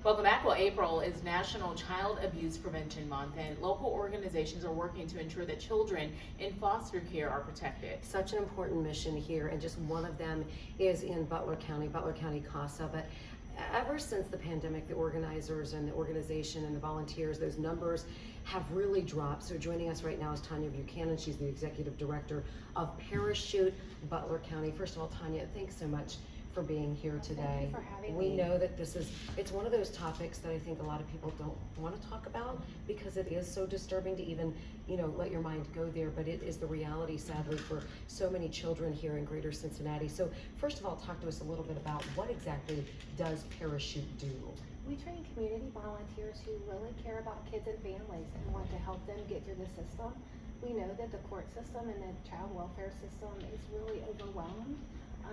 Welcome back. Well, April is National Child Abuse Prevention Month, and local organizations are working to ensure that children in foster care are protected. Such an important mission here, and just one of them is in Butler County CASA. But ever since the pandemic, the organizers and the organization and the volunteers, those numbers have really dropped. So joining us right now is Tanya Buchanan. She's the executive director of Parachute Butler County. First of all, Tanya, thanks so much for being here today. Thank you for having we me. know that it's one of those topics that I think a lot of people don't want to talk about because it is so disturbing to even, let your mind go there, but it is the reality, sadly, for so many children here in Greater Cincinnati. So first of all, talk to us a little bit about what exactly does Parachute do? We train community volunteers who really care about kids and families and want to help them get through the system. We know that the court system and the child welfare system is really overwhelmed.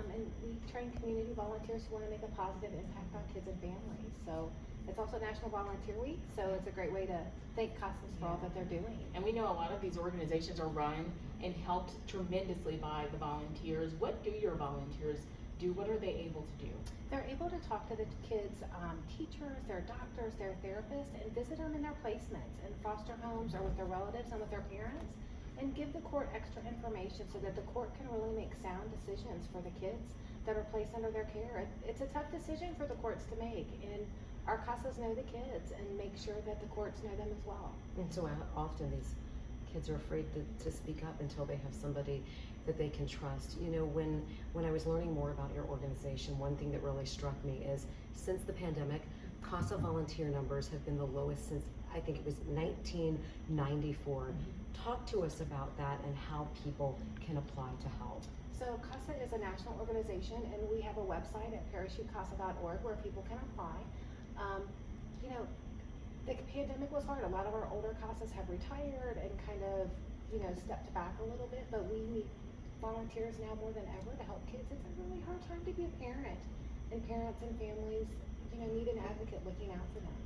And we train community volunteers who want to make a positive impact on kids and families. So it's also National Volunteer Week, so it's a great way to thank CASA for all that they're doing. And we know a lot of these organizations are run and helped tremendously by the volunteers. What do your volunteers do? What are they able to do? They're able to talk to the kids' teachers, their doctors, their therapists, and visit them in their placements in foster homes or with their relatives and with their parents, and give the court extra information so that the court can really make sound decisions for the kids that are placed under their care. It's a tough decision for the courts to make, and our CASAs know the kids and make sure that the courts know them as well. And so often these kids are afraid to speak up until they have somebody that they can trust. When I was learning more about your organization, one thing that really struck me is since the pandemic, CASA volunteer numbers have been the lowest since, I think it was 1994. Talk to us about that and how people can apply to help. So CASA is a national organization, and we have a website at parachutecasa.org where people can apply. The pandemic was hard. A lot of our older CASAs have retired and kind of, stepped back a little bit, but we need volunteers now more than ever to help kids. It's a really hard time to be a parent, and parents and families, need an advocate looking out for them.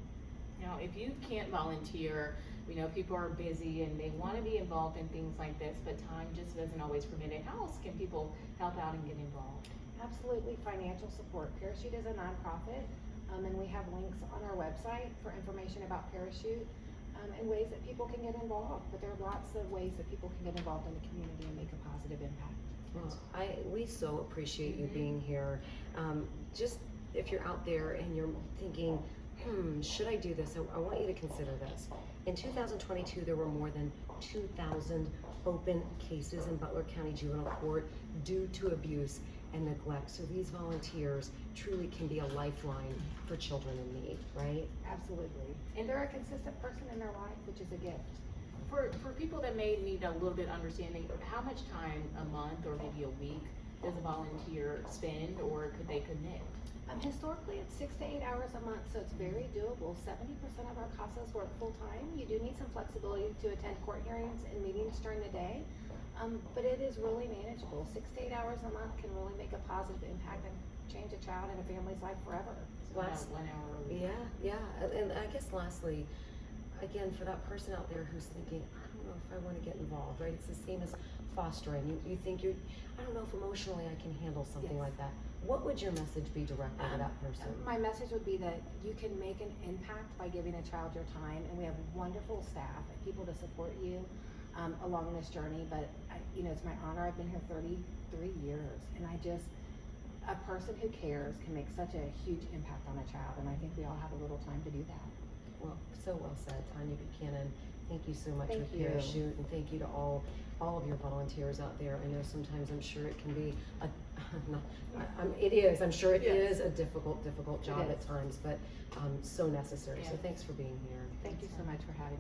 Now, if you can't volunteer, we know people are busy and they want to be involved in things like this, but time just doesn't always permit it. How else can people help out and get involved? Absolutely, financial support. Parachute is a nonprofit, and we have links on our website for information about Parachute and ways that people can get involved. But there are lots of ways that people can get involved in the community and make a positive impact. Well, we so appreciate you being here. Just if you're out there and you're thinking, should I do this? I want you to consider this. In 2022, there were more than 2,000 open cases in Butler County Juvenile Court due to abuse and neglect. So these volunteers truly can be a lifeline for children in need, right? Absolutely. And they're a consistent person in their life, which is a gift. For people that may need a little bit understanding, how much time a month or maybe a week does a volunteer spend, or could they commit? Historically, it's 6 to 8 hours a month, so it's very doable. 70% of our CASAs work full-time. You do need some flexibility to attend court hearings and meetings during the day, but it is really manageable. 6 to 8 hours a month can really make a positive impact and change a child and a family's life forever. So about 1 hour a week. Yeah. And I guess lastly, again, for that person out there who's thinking, I don't know if I want to get involved, right? It's the same as fostering. You think I don't know if emotionally I can handle something like that. What would your message be directly to that person? My message would be that you can make an impact by giving a child your time, and we have wonderful staff and people to support you along this journey. But it's my honor. I've been here 33 years, and a person who cares can make such a huge impact on a child, and I think we all have a little time to do that. Well, so well said, Tanya Buchanan. Thank you so much Thank for you. Parachute, and thank you to all of your volunteers out there. I know sometimes I'm sure it can be I'm sure it is a difficult job at times, but so necessary. So thanks for being here. Thank you so much for having me.